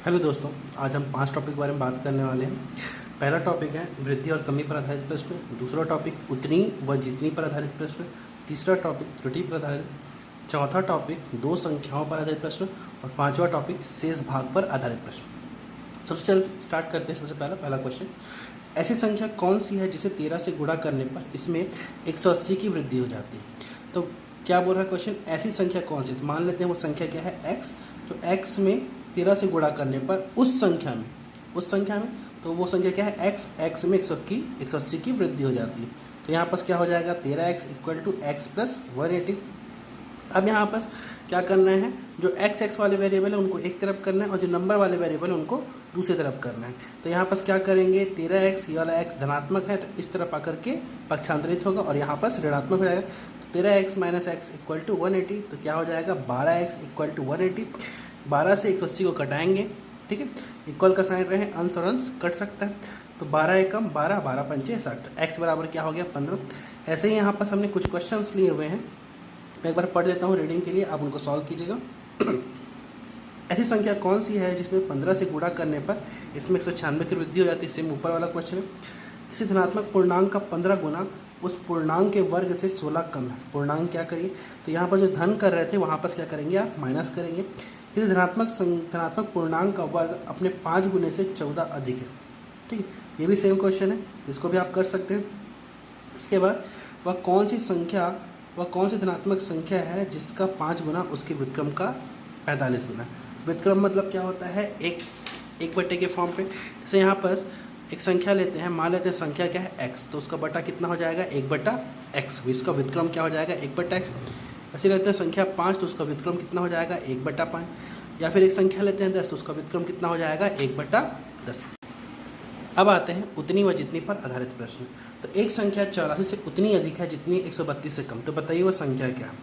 Hello दोस्तों, आज हम 5 टॉपिक के बारे में बात करने वाले हैं। पहला टॉपिक है वृद्धि और कमी पर आधारित प्रश्न। दूसरा टॉपिक उतनी व जितनी पर आधारित प्रश्न। तीसरा टॉपिक त्रुटि पर आधारित। चौथा टॉपिक दो संख्याओं पर आधारित प्रश्न। और पांचवा टॉपिक शेष भाग पर आधारित प्रश्न। सबसे चल स्टार्ट करते हैं। सबसे पहला क्वेश्चन, ऐसी संख्या कौन सी है जिसे 13 से गुणा करने पर इसमें 180 की वृद्धि हो जाती है। तो क्या बोल रहा है क्वेश्चन, ऐसी संख्या कौन सी। तो मान लेते हैं वो संख्या क्या है, x। तो x में 13 से गुणा करने पर उस संख्या में तो वो संख्या क्या है, x में 180 की वृद्धि हो जाती है। तो यहाँ पर क्या हो जाएगा, 13x equal to x plus 180। अब यहाँ पर क्या करना है, जो x वाले वेरिएबल है उनको एक तरफ करना है और जो नंबर वाले वेरिएबल है उनको दूसरी तरफ करना है। तो यहाँ पर क्या करेंगे, 13x, ये वाला x धनात्मक है तो इस तरफ आकर के पक्षांतरित होगा और यहाँ पर ऋणात्मक हो जाएगा। तो 13x minus x equal to 180। तो क्या हो जाएगा, 12x इक्वल टू 180। 12 से 180 को कटाएंगे, ठीक है। इक्वल का साइन रहे, अंश और अंश कट सकता है। तो 12 एकम 12, 12 पंचे 60। तो x बराबर क्या हो गया, 15। ऐसे ही यहाँ पर हमने कुछ क्वेश्चंस लिए हुए हैं, मैं एक बार पढ़ देता हूँ रीडिंग के लिए, आप उनको सॉल्व कीजिएगा। ऐसी संख्या कौन सी है जिसमें 15 से गुणा करने पर इसमें 196 की वृद्धि हो जाती है। सेम ऊपर वाला क्वेश्चन है। किसी धनात्मक पूर्णांक का 15 गुना उस पूर्णांक के वर्ग से 16 कम है। पूर्णांक क्या करिए, तो यहाँ पर जो धन कर रहे थे वहाँ पर क्या करेंगे, आप माइनस करेंगे। किसी धनात्मक पूर्णांक का वर्ग अपने 5 गुने से 14 अधिक है, ठीक है। ये भी सेम क्वेश्चन है, इसको भी आप कर सकते हैं। इसके बाद वह कौन सी धनात्मक संख्या है जिसका 5 गुना उसके व्युत्क्रम का 45 गुना। व्युत्क्रम मतलब क्या होता है, एक बटे के फॉर्म पे। जैसे यहाँ पर एक संख्या लेते हैं, मान लेते हैं संख्या क्या है x, तो उसका बटा कितना हो जाएगा, 1/x। इसका व्युत्क्रम क्या हो जाएगा, 1/x। ऐसे लेते हैं संख्या 5, तो उसका व्युत्क्रम कितना हो जाएगा, 1/5। या फिर एक संख्या लेते हैं 10, तो उसका व्युत्क्रम कितना हो जाएगा, 1/10। अब आते हैं उतनी व जितनी पर आधारित प्रश्न। तो एक संख्या 84 से उतनी अधिक है जितनी 132 से कम। तो बताइए वो संख्या क्या है,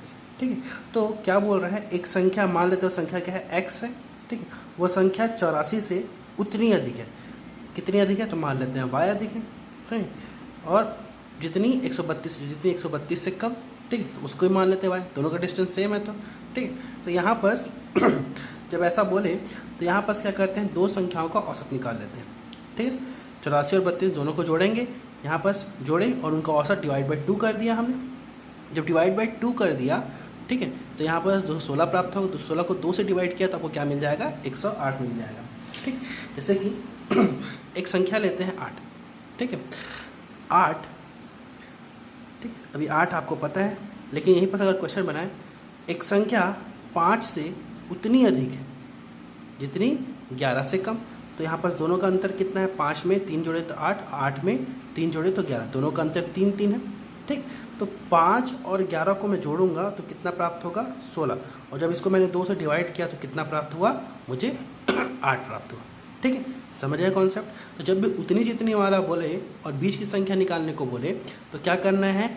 ठीक है। तो क्या बोल रहा है, एक संख्या मान लेते हो संख्या क्या है, x है, ठीक है। वो संख्या 84 से उतनी अधिक है, कितनी अधिक है, तो मान लेते हैं y अधिक है, ठीक है। और जितनी 132 से कम, ठीक है, तो उसको ही मान लेते हैं y। दोनों का डिस्टेंस सेम है तो, ठीक है। तो यहाँ पर जब ऐसा बोले तो यहाँ पर क्या करते हैं, दो संख्याओं का औसत निकाल लेते हैं, ठीक है। 84 और 32 दोनों को जोड़ेंगे, यहाँ पर जोड़े और उनका औसत डिवाइड बाई 2 कर दिया हमने। जब डिवाइड बाई 2 कर दिया, ठीक है, तो यहाँ पर 216 प्राप्त होगा। तो 16 को 2 से डिवाइड किया तो आपको क्या मिल जाएगा, 108 मिल जाएगा, ठीक। जैसे कि एक संख्या लेते हैं 8, ठीक है। 8, ठीक है, अभी 8 आपको पता है, लेकिन यहीं पर अगर क्वेश्चन बनाए, एक संख्या 5 से उतनी अधिक है जितनी 11 से कम। तो यहाँ पर दोनों का अंतर कितना है, 5 में 3 जोड़े तो 8, 8 में 3 जोड़े तो 11, दोनों का अंतर 3 है, ठीक। तो 5 और 11 को मैं जोड़ूंगा तो कितना प्राप्त होगा, 16। और जब इसको मैंने 2 से डिवाइड किया तो कितना प्राप्त हुआ, मुझे 8 प्राप्त हुआ, ठीक है। समझ आया कॉन्सेप्ट। तो जब भी उतनी जितनी वाला बोले और बीच की संख्या निकालने को बोले तो क्या करना है,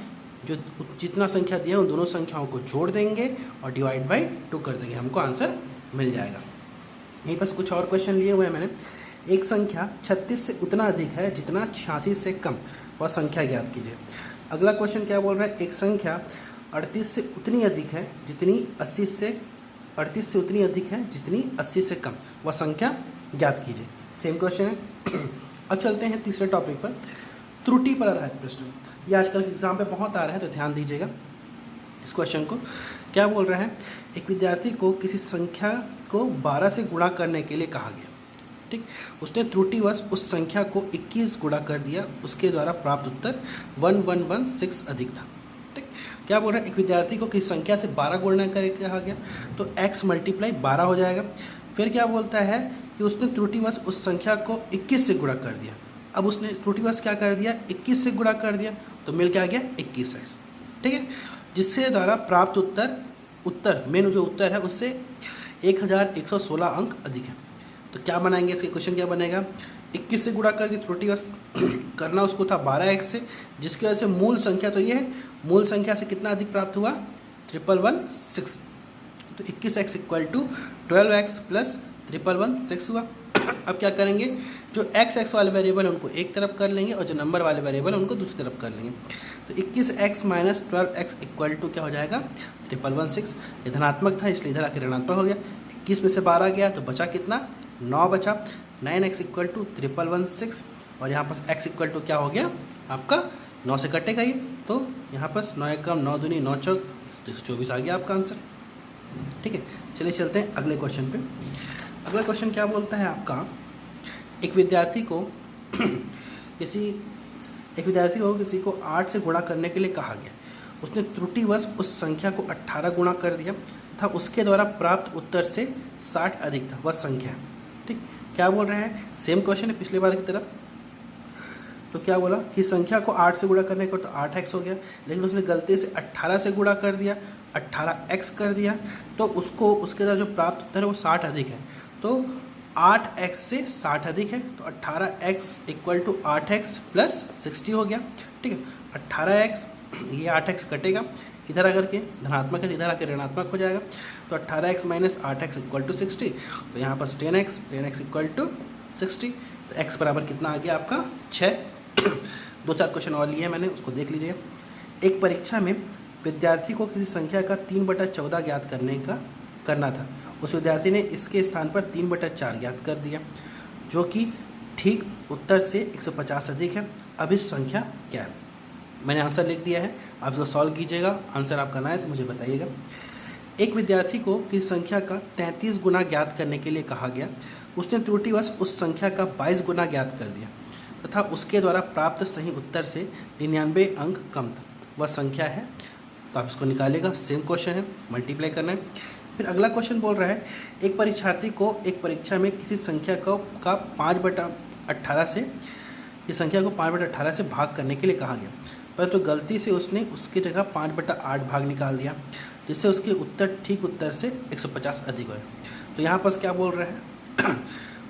जो जितना संख्या दिया उन दोनों संख्याओं को जोड़ देंगे और डिवाइड बाई 2 कर देंगे, हमको आंसर मिल जाएगा। यहीं पर कुछ और क्वेश्चन लिए हुए हैं मैंने। एक संख्या 36 से उतना अधिक है जितना 86 से कम, वह संख्या ज्ञात कीजिए। अगला क्वेश्चन क्या बोल रहा है, एक संख्या 38 से उतनी अधिक है जितनी 80 से कम, वह संख्या ज्ञात कीजिए। सेम क्वेश्चन है। अब चलते हैं तीसरे टॉपिक पर, त्रुटि पर आधारित प्रश्न। ये आजकल के एग्जाम पे बहुत आ रहा है तो ध्यान दीजिएगा इस क्वेश्चन को। क्या बोल रहा है, एक विद्यार्थी को किसी संख्या को 12 से गुणा करने के लिए कहा गया, ठीक। उसने त्रुटिवश उस संख्या को 21 गुणा कर दिया, उसके द्वारा प्राप्त उत्तर 1116 अधिक था, ठीक। क्या बोल रहा है, एक विद्यार्थी को किसी संख्या से 12 गुणा करके कहा गया तो x मल्टीप्लाई 12 हो जाएगा। फिर क्या बोलता है कि उसने त्रुटिवश उस संख्या को 21 से गुणा कर दिया। अब उसने त्रुटिवश क्या कर दिया, 21 से गुणा कर दिया तो मिल के आ गया 21x, ठीक है। जिससे द्वारा प्राप्त उत्तर मेन जो उत्तर है उससे 1116 अंक अधिक है। तो क्या बनाएंगे, इसके क्वेश्चन क्या बनेगा, 21 से गुणा कर दी, त्रुटिवश करना उसको था 12x से, जिसकी वजह से मूल संख्या तो ये है, मूल संख्या से कितना अधिक प्राप्त हुआ, 1116। तो 21x equal to 12x plus 1116 हुआ। अब क्या करेंगे, जो x वाले वेरिएबल है उनको एक तरफ कर लेंगे और जो नंबर वाले वेरिएबल है उनको दूसरी तरफ कर लेंगे। तो 21x minus 12x equal to क्या हो जाएगा, 1116। ये धनात्मक था इसलिए इधर आकर ऋणात्मक हो गया। 21 में से 12 गया तो बचा कितना, 9 बचा, 9x इक्वल टू 1116 और यहाँ पास x इक्वल टू क्या हो गया आपका 9 से कटेगा ये, तो यहाँ पास 9 एकम 9 दूनी 9 चौक 124 आ गया आपका आंसर। ठीक है, चलिए चलते हैं अगले क्वेश्चन पे। अगला क्वेश्चन क्या बोलता है आपका, एक विद्यार्थी को किसी को 8 से गुणा करने के लिए कहा गया। उसने त्रुटिवश उस संख्या को 18 गुणा कर दिया तथा उसके द्वारा प्राप्त उत्तर से 60 अधिक था, वह संख्या। ठीक, क्या बोल रहे हैं, सेम क्वेश्चन है पिछले बार की तरह। तो क्या बोला कि संख्या को 8 से गुणा करने को तो 8x हो गया, लेकिन उसने गलती से 18 से गुणा कर दिया, 18x कर दिया, तो उसको उसके द्वारा जो प्राप्त उत्तर है वो 60 अधिक है। तो 8x से 60 अधिक है, तो 18x equal to 8x plus 60 हो गया। ठीक है, 18x ये 8x कटेगा, इधर आकर के धनात्मक है, इधर आकर ऋणात्मक हो जाएगा, तो 18x minus 8x equal to 60। तो यहाँ पर 10x इक्वल टू 60, तो x बराबर कितना आ गया आपका 6। 2-4 क्वेश्चन और लिए मैंने, उसको देख लीजिए। एक परीक्षा में विद्यार्थी को किसी संख्या का 3/14 ज्ञात करना था। उस विद्यार्थी ने इसके स्थान पर 3/4 ज्ञात कर दिया, जो कि ठीक उत्तर से 150 अधिक है। अब इस संख्या क्या है? मैंने आंसर लिख दिया है, आप इसको सॉल्व कीजिएगा। आंसर आपका ना है तो मुझे बताइएगा। एक विद्यार्थी को किसी संख्या का 33 गुना ज्ञात करने के लिए कहा गया। उसने त्रुटिवश उस संख्या का 22 गुना ज्ञात कर दिया तथा उसके द्वारा प्राप्त सही उत्तर से 99 अंक कम था, वह संख्या है। तो आप इसको निकालेगा, सेम क्वेश्चन है, मल्टीप्लाई करना है। फिर अगला क्वेश्चन बोल रहा है, एक परीक्षार्थी को एक परीक्षा में किसी संख्या का 5/18 से इस संख्या को 5/18 से भाग करने के लिए कहा गया, परंतु गलती से उसने उसकी जगह 5/8 भाग निकाल दिया, जिससे उसके उत्तर ठीक उत्तर से 150 अधिक हुए। तो यहाँ पर क्या बोल रहा है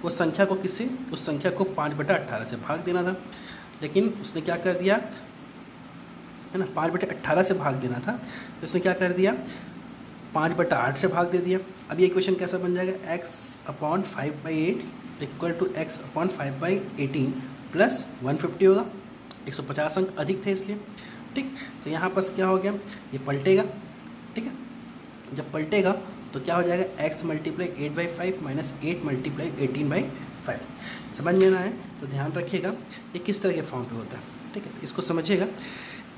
उस संख्या को 5/18 से भाग देना था, लेकिन उसने क्या कर दिया है ना, 5/18 से भाग देना था, तो उसने क्या कर दिया 5/8 से भाग दे दिया। अब ये क्वेश्चन कैसा बन जाएगा, x/5/8 equal to x/5/18 plus 150 होगा, 150 अंक अधिक थे इसलिए। ठीक, तो यहाँ पर क्या हो गया, ये पलटेगा। ठीक है, जब पलटेगा तो क्या हो जाएगा, x × 8/5 माइनस 8 × 18/5। समझ में ना आए तो ध्यान रखिएगा ये किस तरह के फॉर्म पे होता है। ठीक है, तो इसको समझिएगा,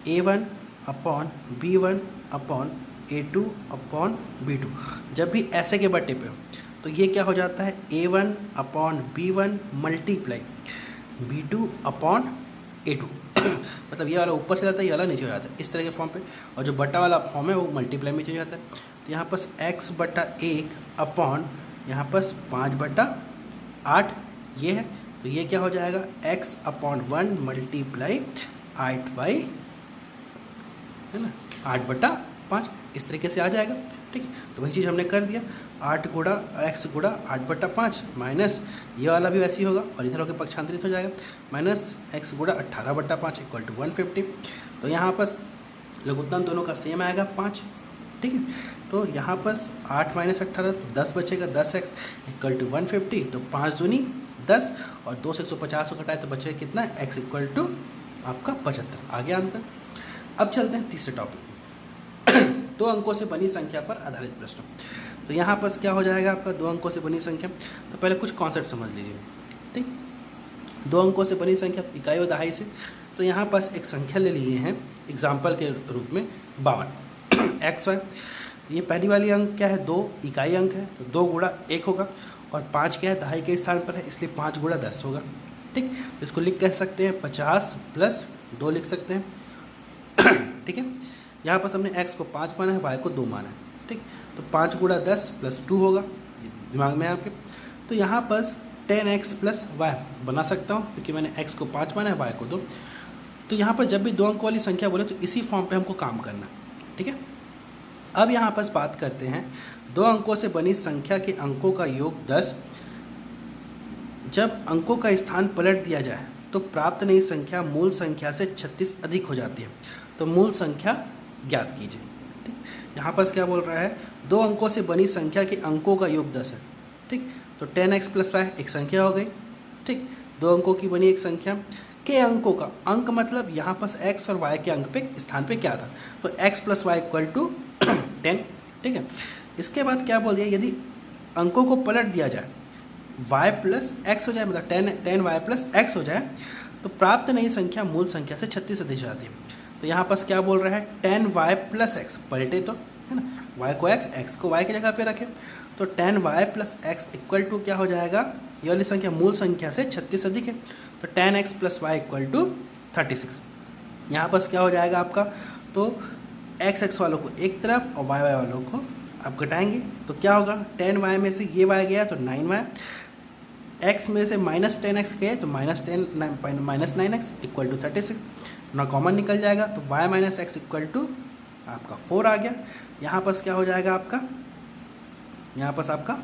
a1/b1/a2/b2 जब भी ऐसे के बट्टे पे हो तो ये क्या हो जाता है, a1/b1 मल्टीप्लाई b2/a2 मतलब ये वाला ऊपर से जाता है, ये वाला नीचे हो जाता है, इस तरह के फॉर्म पे। और जो बटा वाला फॉर्म है वो मल्टीप्लाई में चेंज हो जाता है। तो यहाँ पर x/1 अपॉन यहाँ पर 5/8 ये है, तो ये क्या हो जाएगा, x/1 मल्टीप्लाई 8 है ना 8/5 इस तरीके से आ जाएगा। ठीक है, तो वही चीज़ हमने कर दिया, 8 गुणा x गुणा 8/5 माइनस ये वाला भी वैसे ही होगा और इधर होकर पक्षांतरित हो जाएगा, माइनस x गुणा 18/5 इक्वल टू 150। तो यहाँ पर लघुत्तम दोनों का सेम आएगा 5। ठीक है, तो यहाँ पर 8 माइनस 18 10 बचेगा, 10x इक्वल टू 150, तो 5 दूनी 10 और 2 से 150 को घटाए तो बचेगा कितना, x इक्वल टू आपका 75 आ गया आंसर। अब चलते हैं तीसरे टॉपिक, 2 अंकों से बनी संख्या पर आधारित प्रश्न। तो यहाँ पर क्या हो जाएगा आपका 2 अंकों से बनी संख्या। तो पहले कुछ कॉन्सेप्ट समझ लीजिए। ठीक, 2 अंकों से बनी संख्या इकाई व दहाई से। तो यहाँ पास एक संख्या ले लिए हैं एग्जाम्पल के रूप में 52 x है। ये पहली वाली अंक क्या है, 2 इकाई अंक है, तो 2 गुणा 1 होगा, और 5 क्या है, दहाई के स्थान पर है, इसलिए 5 गुणा 10 होगा। ठीक, तो इसको लिख कह सकते हैं 50 प्लस 2 लिख सकते हैं। ठीक है, यहाँ पर हमने x को 5 माना है, y को 2 माना है। ठीक, तो 5 गुणा 10 प्लस 2 होगा, ये दिमाग में है आपके। तो यहाँ पर 10x प्लस y बना सकता हूँ, क्योंकि मैंने x को 5 माना है, y को 2। तो यहाँ पर जब भी 2 अंक वाली संख्या बोले तो इसी फॉर्म पे हमको काम करना। ठीक है, अब यहाँ पर बात करते हैं 2 अंकों से बनी संख्या के अंकों का योग 10। जब अंकों का स्थान पलट दिया जाए तो प्राप्त नई संख्या मूल संख्या से 36 अधिक हो जाती है। तो मूल संख्या ज्ञात कीजिए। ठीक, यहाँ पर क्या बोल रहा है, 2 अंकों से बनी संख्या के अंकों का योग 10 है। ठीक, तो 10x प्लस y एक संख्या हो गई। ठीक, 2 अंकों की बनी एक संख्या के अंकों का, अंक मतलब यहाँ पर x और y के अंक पे स्थान पे क्या था, तो x plus y equal to 10। ठीक है, इसके बाद क्या बोल दिया, यदि अंकों को पलट दिया जाए, वाई प्लस एक्स हो जाए, मतलब टेन वाई प्लस एक्स हो जाए, तो प्राप्त नई संख्या मूल संख्या से 36 अधिक हो जाती है। तो यहाँ पर क्या बोल रहा है, टेन वाई प्लस एक्स, पलटे तो है ना, वाई को एक्स को वाई की जगह पे रखें, तो ten y plus x equal to क्या हो जाएगा, ये वाली संख्या मूल संख्या से 36 अधिक है, तो ten x plus y equal to 36। यहाँ पर क्या हो जाएगा आपका, तो एक्स वालों को एक तरफ और वाई वालों को आप घटाएंगे, तो क्या होगा, टेन वाई में से ये वाई गया तो 9y, एक्स में से माइनस 10x गए तो माइनस 9x इक्वल टू 36, ना कॉमन निकल जाएगा, तो y minus x equal to आपका 4 आ गया। यहाँ पर क्या हो जाएगा आपका, यहाँ पर आपका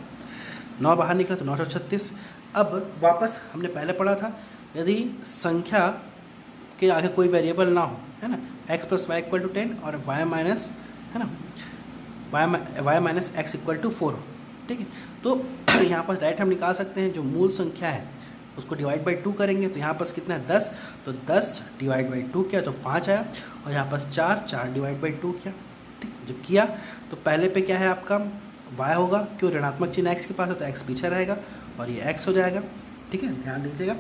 9 बाहर निकला तो 936। अब वापस हमने पहले पढ़ा था, यदि संख्या के आगे कोई वेरिएबल ना हो, है ना, x plus y equal to 10 और y माइनस, है ना, y minus x equal to 4, ठीक है, तो यहाँ पर डायरेक्ट हम निकाल सकते हैं, जो मूल संख्या है उसको डिवाइड बाई 2 करेंगे, तो यहाँ पर कितना है 10, तो 10 डिवाइड बाई 2 किया तो 5 आया, और यहाँ पर 4 डिवाइड बाई 2 किया, ठीक, जब किया तो पहले पे क्या है आपका y होगा, क्यों ऋणात्मक चिन्ह x के पास है तो x पीछे रहेगा और ये x हो जाएगा, ठीक है, ध्यान दीजिएगा।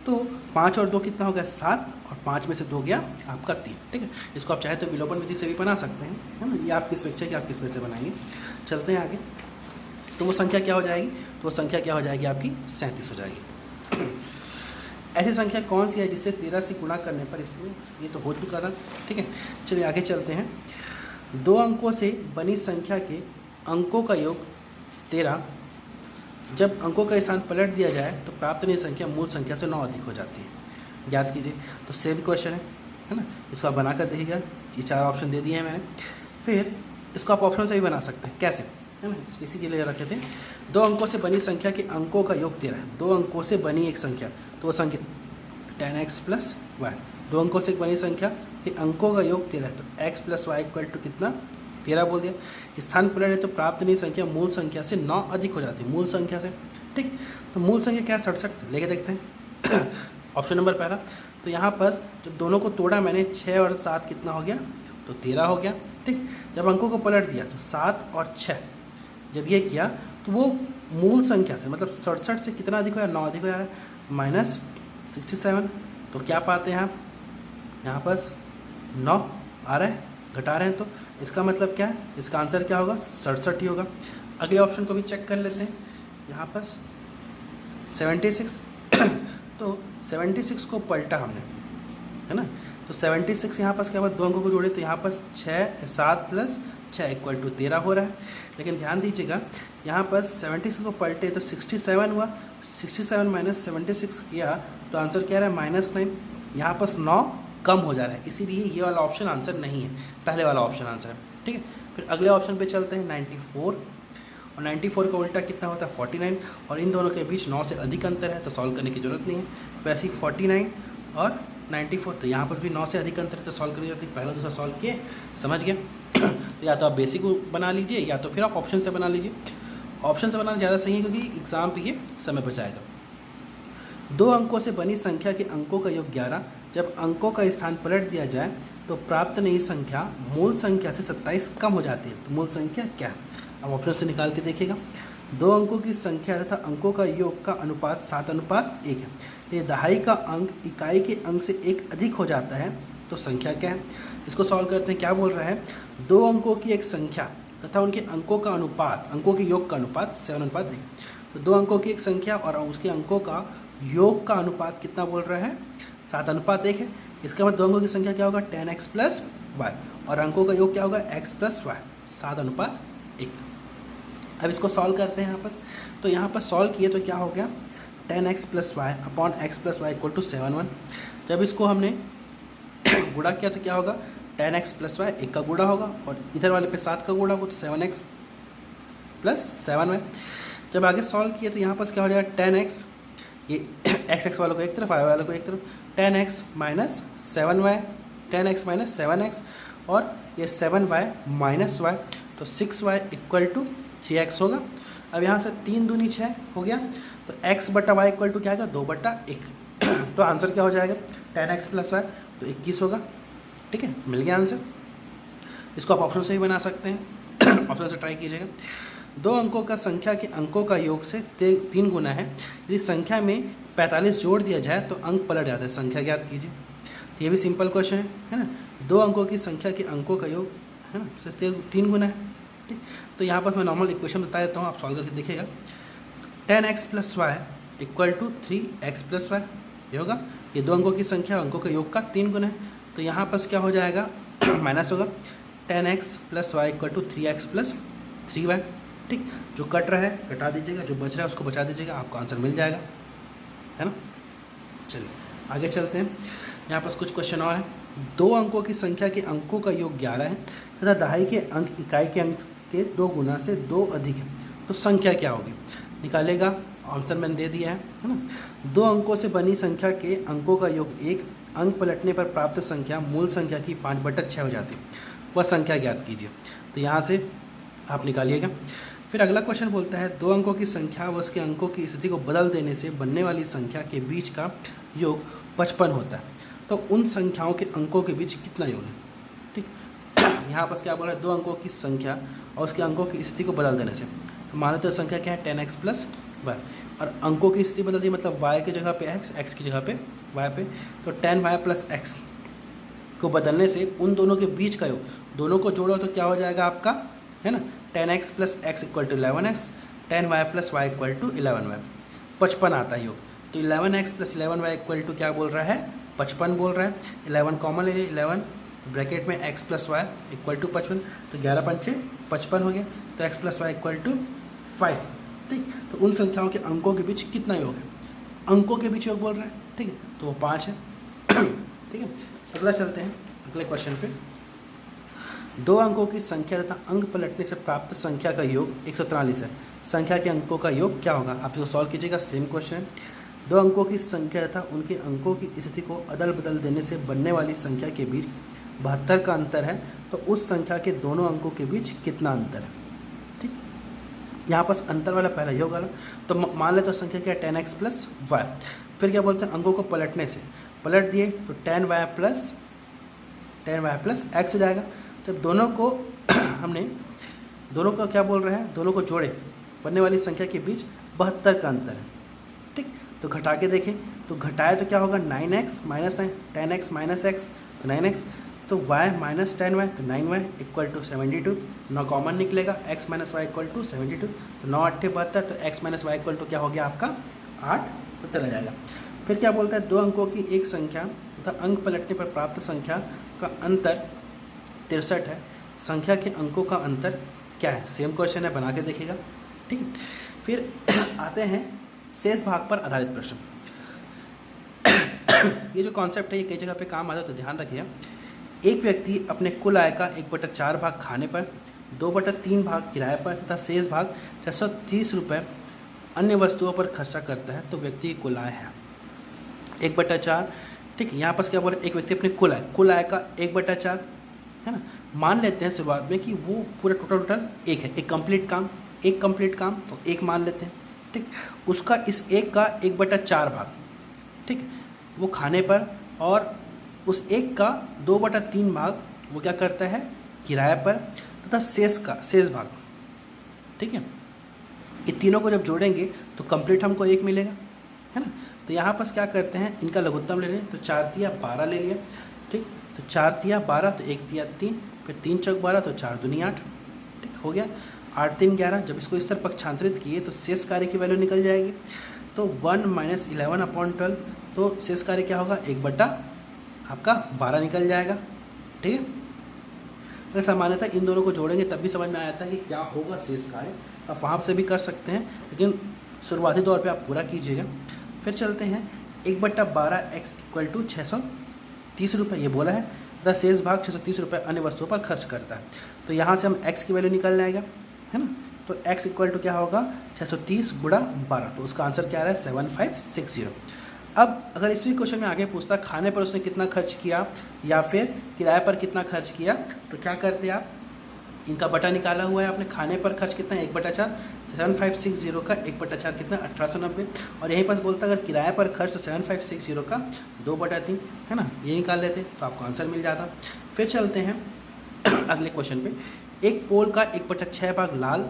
तो 5 और 2 कितना हो गया 7, और 5 में से 2 गया आपका 3, ठीक है, इसको आप चाहे तो विलोपन विधि से भी बना सकते हैं, है ना, ये आपकी स्वेच्छा है कि आप किस में से बनाएंगे। चलते हैं आगे, तो वो संख्या क्या हो जाएगी, तो वो संख्या क्या हो जाएगी आपकी 37 हो जाएगी। ऐसी संख्या कौन सी है जिससे 13 से गुणा करने पर, इसमें ये तो हो चुका था, ठीक है, चलिए आगे चलते हैं। 2 अंकों से बनी संख्या के अंकों का योग 13, जब अंकों का स्थान पलट दिया जाए तो प्राप्त नई संख्या मूल संख्या से 9 अधिक हो जाती है। याद कीजिए, तो सेम क्वेश्चन है ना, इसको आप बनाकर देखिएगा, ये 4 ऑप्शन दे दिए हैं मैंने, फिर इसको आप ऑप्शन से भी बना सकते हैं, कैसे, है ना, इसको इसी के लिए रखे थे। 2 अंकों से बनी संख्या के अंकों का योग 13 है, 2 अंकों से बनी एक संख्या, तो वो संख्या 10x प्लस वाई, 2 अंकों से बनी संख्या के अंकों का योग 13 है, तो x plus y equal to कितना 13 बोल दिया। स्थान पलट है तो प्राप्त नई संख्या मूल संख्या से 9 अधिक हो जाती है, मूल संख्या से, ठीक, तो मूल संख्या क्या है 67, लेके देखते हैं। ऑप्शन नंबर पहला, तो यहाँ पर जब दोनों को तोड़ा मैंने 6 और 7 कितना हो गया, तो 13 हो गया, ठीक, जब अंकों को पलट दिया तो 7 और 6, जब ये किया तो वो मूल संख्या से, मतलब 67 से कितना अधिक हो रहा है, 9 अधिक हो जा रहा है, माइनस 67, तो क्या पाते हैं आप, यहाँ पर 9 आ रहा है, घटा रहे हैं, तो इसका मतलब क्या है, इसका आंसर क्या होगा 67 ही होगा। अगले ऑप्शन को भी चेक कर लेते हैं, यहाँ पर 76, तो 76 को पलटा हमने, है ना, तो 76 यहाँ पर क्या हुआ, 2 अंकों को जोड़े तो यहाँ पर 7 प्लस 6 इक्वल टू 13 हो रहा है, लेकिन ध्यान दीजिएगा यहाँ पर 76 को पलटे तो 67 हुआ, 67 माइनस 76 किया तो आंसर क्या रहा है -9, यहाँ पर 9 कम हो जा रहा है, इसीलिए ये वाला ऑप्शन आंसर नहीं है, पहले वाला ऑप्शन आंसर है, ठीक है। फिर अगले ऑप्शन पे चलते हैं, 94, और 94 का उल्टा कितना होता है 49, और इन दोनों के बीच 9 से अधिक अंतर है तो सॉल्व करने की जरूरत नहीं है, वैसे ही 49 और 94, तो यहाँ पर भी 9 से अधिक अंतर है तो सॉल्व करनी जरूरत नहीं, पहला दूसरा सॉल्व किए, समझ गए। तो या तो आप बेसिक बना लीजिए या तो फिर आप ऑप्शन से बना लीजिए, ऑप्शन से बनाना ज़्यादा सही है क्योंकि एग्जाम पे ये समय बचाएगा। 2 अंकों से बनी संख्या के अंकों का योग 11, जब अंकों का स्थान पलट दिया जाए तो प्राप्त नई संख्या मूल संख्या से 27 कम हो जाती है, तो मूल संख्या क्या है, अब ऑप्शन से निकाल के देखिएगा। 2 अंकों की संख्या तथा अंकों का योग का अनुपात 7:1 है, ये दहाई का अंक इकाई के अंक से 1 अधिक हो जाता है, तो संख्या क्या है, इसको सॉल्व करते हैं। क्या बोल रहा है, 2 अंकों की एक संख्या तथा उनके अंकों का अनुपात, अंकों के योग का अनुपात 7:1, तो 2 अंकों की एक संख्या और उसके अंकों का योग का अनुपात कितना बोल रहा है 7:1 है, इसका मतलब 2 अंकों की संख्या क्या होगा 10x प्लस वाई, और अंकों का योग क्या होगा x प्लस वाई, 7:1। अब इसको सॉल्व करते हैं यहाँ पर, तो यहाँ पर सॉल्व किए तो क्या हो गया 10x plus y upon x plus y equal to 7:1, जब इसको हमने गुणा किया तो क्या होगा 10x प्लस वाई 1 का गुणा होगा और इधर वाले पे 7 का गुणा होगा, तो 7x प्लस 7y। जब आगे सॉल्व किए तो यहाँ पर क्या हो जाएगा 10x, ये x वालों को एक तरफ y वालों को एक तरफ, 10x minus 7y, 10x minus 7x, और ये 7y माइनस y, तो 6y इक्वल टू 3x होगा। अब यहाँ से 3 दूनी 6 हो गया, तो x बटा वाई इक्वल टू क्या आएगा 2/1, तो आंसर क्या हो जाएगा 10x प्लस वाई, तो 21 होगा, ठीक है, मिल गया आंसर। इसको आप ऑप्शन से ही बना सकते हैं, ऑप्शन से ट्राई कीजिएगा। दो अंकों का संख्या के अंकों का योग से 3 गुना है। यदि संख्या में 45 जोड़ दिया जाए तो अंक पलट जाता है। संख्या ज्ञात कीजिए। तो ये भी सिंपल क्वेश्चन है ना। दो अंकों की संख्या के अंकों का योग है ना से 3 गुना है। ठीक, तो यहाँ पर मैं नॉर्मल इक्वेशन बता देता हूँ, आप सॉल्व करके देखिएगा। 10x + y = 3x + y, ये होगा। ये दो अंकों की संख्या अंकों के योग का 3 गुना है। तो यहाँ पर क्या हो जाएगा माइनस होगा। 10x + y = 3x + 3y। ठीक, जो कट रहा है घटा दीजिएगा, जो बच रहा है उसको बचा दीजिएगा, आपको आंसर मिल जाएगा, है ना। चलिए आगे चलते हैं। यहाँ पर कुछ क्वेश्चन और हैं। दो अंकों की संख्या के अंकों का योग 11 है तथा दहाई के अंक इकाई के अंक के 2 गुना से 2 अधिक है, तो संख्या क्या होगी निकालेगा। आंसर मैंने दे दिया है ना। दो अंकों से बनी संख्या के अंकों का योग 1, अंक पलटने पर प्राप्त संख्या मूल संख्या की 5/6 हो जाती है, वह संख्या ज्ञात कीजिए। तो यहाँ से आप निकालिएगा। फिर अगला क्वेश्चन बोलता है दो अंकों की संख्या व उसके अंकों की स्थिति को बदल देने से बनने वाली संख्या के बीच का योग 55 होता है, तो उन संख्याओं के अंकों के बीच कितना योग है। ठीक, यहाँ पर क्या बोल रहा है, दो अंकों की संख्या और उसके अंकों की स्थिति को बदल देने से। तो मान लेते हैं संख्या क्या है 10x + y, और अंकों की स्थिति बदल दी मतलब y की जगह पे x की जगह पे y पे, तो 10y + x को बदलने से उन दोनों के बीच का योग, दोनों को जोड़ो तो क्या हो जाएगा आपका, है ना। 10x + x = 11x, 10y + y = 11y, 55 आता है योग। तो 11x + 11y = क्या बोल रहा है, 55 बोल रहा है। 11 कॉमन ले लीजिए, 11 ब्रैकेट में x + y = 55, तो 11 पंचे 55 हो गया। तो x + y = 5। ठीक, तो उन संख्याओं के अंकों के बीच कितना योग है, अंकों के बीच योग बोल रहा है। ठीक है, तो वो 5 है। ठीक है, अगला चलते हैं अगले क्वेश्चन पे। दो अंकों की संख्या तथा अंक पलटने से प्राप्त संख्या का योग 143 है, संख्या के अंकों का योग क्या होगा। आप इसको सॉल्व कीजिएगा। Same question. दो अंकों की संख्या तथा उनके अंकों की स्थिति को अदल बदल देने से बनने वाली संख्या के बीच 72 का अंतर है, तो उस संख्या के दोनों अंकों के बीच कितना अंतर है। ठीक, यहाँ पर अंतर वाला पहला योग वाला, तो मान लेते तो संख्या क्या है 10x + y। फिर क्या बोलते हैं, अंकों को पलटने से, पलट दिए तो 10y + x हो जाएगा। तो दोनों को हमने दोनों को क्या बोल रहे हैं, दोनों को जोड़े, बनने वाली संख्या के बीच 72 का अंतर है। ठीक, तो घटा के देखें तो घटाए तो क्या होगा 9x - 9, 10x - x तो 9x, तो y - 10y तो 9y = 72। 9 कॉमन निकलेगा, x - y = 72, तो 9 8 72, तो x - y = क्या हो गया आपका 8, तो चला जाएगा। फिर क्या बोलता है, दो अंकों की एक संख्या तथा अंक पलटने पर प्राप्त संख्या का अंतर 63 है, संख्या के अंकों का अंतर क्या है। सेम क्वेश्चन है, बना के देखिएगा। ठीक है, फिर आते हैं शेष भाग पर आधारित प्रश्न। ये जो कॉन्सेप्ट है ये कई जगह पे काम आता है, तो ध्यान रखिएगा। एक व्यक्ति अपने कुल आय का 1/4 भाग खाने पर, 2/3 भाग किराए पर तथा शेष भाग 630 रुपये अन्य वस्तुओं पर खर्चा करता है, तो व्यक्ति की कुल आय है 1/4। ठीक है, यहाँ पर क्या बोल रहे, एक व्यक्ति अपने कुल आय का 1/4, है ना। मान लेते हैं शुरुआत में कि वो पूरा टोटल एक है, एक कंप्लीट काम, तो एक मान लेते हैं। ठीक, उसका इस एक का 1/4 भाग, ठीक, वो खाने पर, और उस एक का 2/3 भाग वो क्या करता है किराए पर, तथा शेष भाग। ठीक है, ये तीनों को जब जोड़ेंगे तो कंप्लीट हमको एक मिलेगा, है ना। तो यहाँ पर क्या करते हैं, इनका लघुत्तम ले लें, तो 4 तिया 12 ले लिया। ठीक, तो 4 तिया 12, तो 1 तिया 3, फिर 3 चौक 12, तो 4 दूनी 8। ठीक हो गया, 8 3 11। जब इसको इस तरह पक्षांतरित किए तो शेष कार्य की वैल्यू निकल जाएगी, तो 1 - 11/12, तो शेष कार्य क्या होगा 1/12 निकल जाएगा। ठीक है, अगर सामान्यतः इन दोनों को जोड़ेंगे तब भी समझ में आ जाता है कि क्या होगा शेष कार्य। आप वहाँ से भी कर सकते हैं, लेकिन शुरुआती तौर पे आप पूरा कीजिएगा। फिर चलते हैं 1/12 x = 630 रुपये, ये बोला है, तथा शेष भाग 630 रुपये अन्य वस्तुओं पर खर्च करता है। तो यहाँ से हम x की वैल्यू निकल जाएगा, है ना। तो x = क्या होगा 630 × 12, तो उसका आंसर क्या आ रहा है 7560। अब अगर इसी क्वेश्चन में आगे पूछता खाने पर उसने कितना खर्च किया या फिर किराए पर कितना खर्च किया, तो क्या करते आप, इनका बटा निकाला हुआ है आपने, खाने पर खर्च कितना है 1/4, 7560 का 1/4 कितना 1890, और यहीं पर बोलता अगर किराए पर खर्च तो 7560 का 2/3, है ना, ये निकाल लेते तो आपको आंसर मिल जाता। फिर चलते हैं अगले क्वेश्चन पे। एक पोल का 1/6 भाग लाल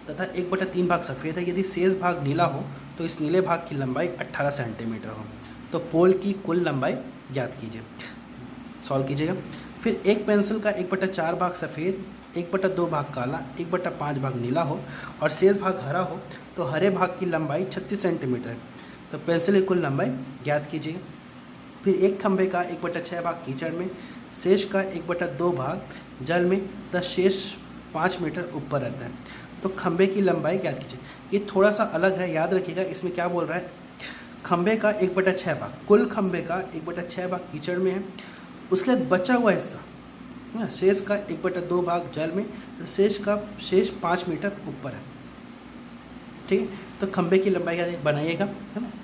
तथा 1/3 भाग सफ़ेद है। यदि शेष भाग नीला हो तो इस नीले भाग की लंबाई 18 सेंटीमीटर हो। तो पोल की कुल लंबाई ज्ञात कीजिए, सॉल्व कीजिएगा। फिर एक पेंसिल का 1/4 भाग सफ़ेद, 1/2 भाग काला, 1/5 भाग नीला हो और शेष भाग हरा हो तो हरे भाग की लंबाई 36 सेंटीमीटर है। तो पेंसिल की कुल लंबाई ज्ञात कीजिएगा। फिर एक खंभे का 1/6 भाग कीचड़ में, शेष का 1/2 भाग जल में तथा शेष 5 मीटर ऊपर रहता है। तो खंभे की लंबाई ज्ञात कीजिए। ये थोड़ा सा अलग है, याद रखिएगा। इसमें क्या बोल रहा है, खंभे का 1/6 भाग, कुल खंभे का 1/6 भाग कीचड़ में है, उसके बाद बचा हुआ हिस्सा है ना, शेष का 1/2 भाग जल में, शेष 5 मीटर ऊपर है। ठीक है, तो खंभे की लंबाई क्या बनाइएगा, है ना।